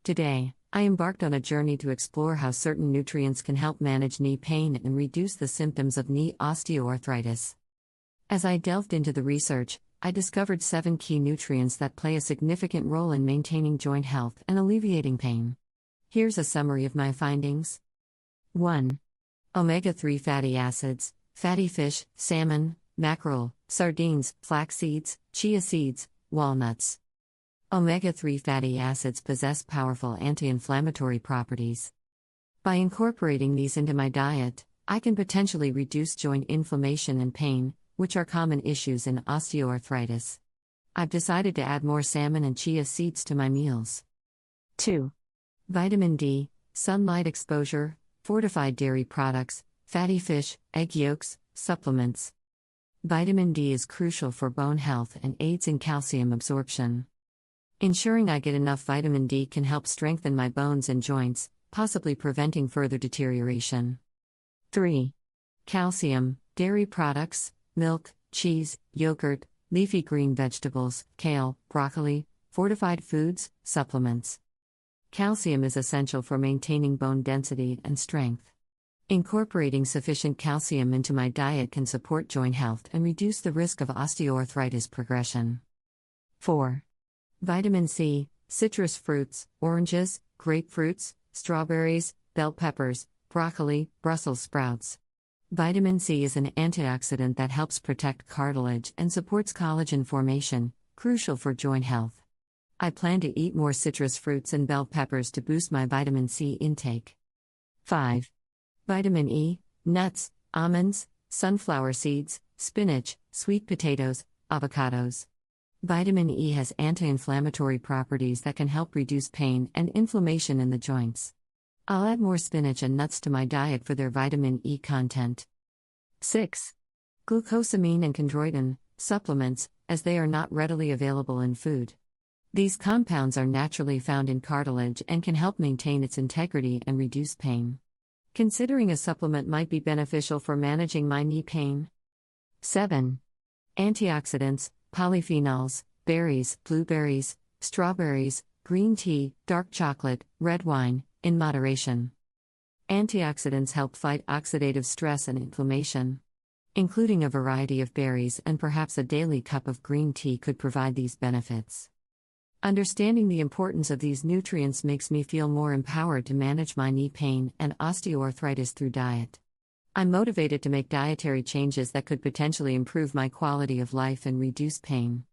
Today, I embarked on a journey to explore how certain nutrients can help manage knee pain and reduce the symptoms of knee osteoarthritis. As I delved into the research, I discovered 7 key nutrients that play a significant role in maintaining joint health and alleviating pain. Here's a summary of my findings. 1. Omega-3 fatty acids, fatty fish, salmon, mackerel, sardines, flax seeds, chia seeds, walnuts. Omega-3 fatty acids possess powerful anti-inflammatory properties. By incorporating these into my diet, I can potentially reduce joint inflammation and pain, which are common issues in osteoarthritis. I've decided to add more salmon and chia seeds to my meals. 2. Vitamin D, sunlight exposure, fortified dairy products, fatty fish, egg yolks, supplements. Vitamin D is crucial for bone health and aids in calcium absorption. Ensuring I get enough vitamin D can help strengthen my bones and joints, possibly preventing further deterioration. 3. Calcium, dairy products, milk, cheese, yogurt, leafy green vegetables, kale, broccoli, fortified foods, supplements. Calcium is essential for maintaining bone density and strength. Incorporating sufficient calcium into my diet can support joint health and reduce the risk of osteoarthritis progression. 4. Vitamin C, citrus fruits, oranges, grapefruits, strawberries, bell peppers, broccoli, Brussels sprouts. Vitamin C is an antioxidant that helps protect cartilage and supports collagen formation, crucial for joint health. I plan to eat more citrus fruits and bell peppers to boost my vitamin C intake. 5. Vitamin E, nuts, almonds, sunflower seeds, spinach, sweet potatoes, avocados. Vitamin E has anti-inflammatory properties that can help reduce pain and inflammation in the joints. I'll add more spinach and nuts to my diet for their vitamin E content. 6. Glucosamine and chondroitin, supplements, as they are not readily available in food. These compounds are naturally found in cartilage and can help maintain its integrity and reduce pain. Considering a supplement might be beneficial for managing my knee pain. 7. Antioxidants, polyphenols, berries, blueberries, strawberries, green tea, dark chocolate, red wine, in moderation. Antioxidants help fight oxidative stress and inflammation. Including a variety of berries and perhaps a daily cup of green tea could provide these benefits. Understanding the importance of these nutrients makes me feel more empowered to manage my knee pain and osteoarthritis through diet. I'm motivated to make dietary changes that could potentially improve my quality of life and reduce pain.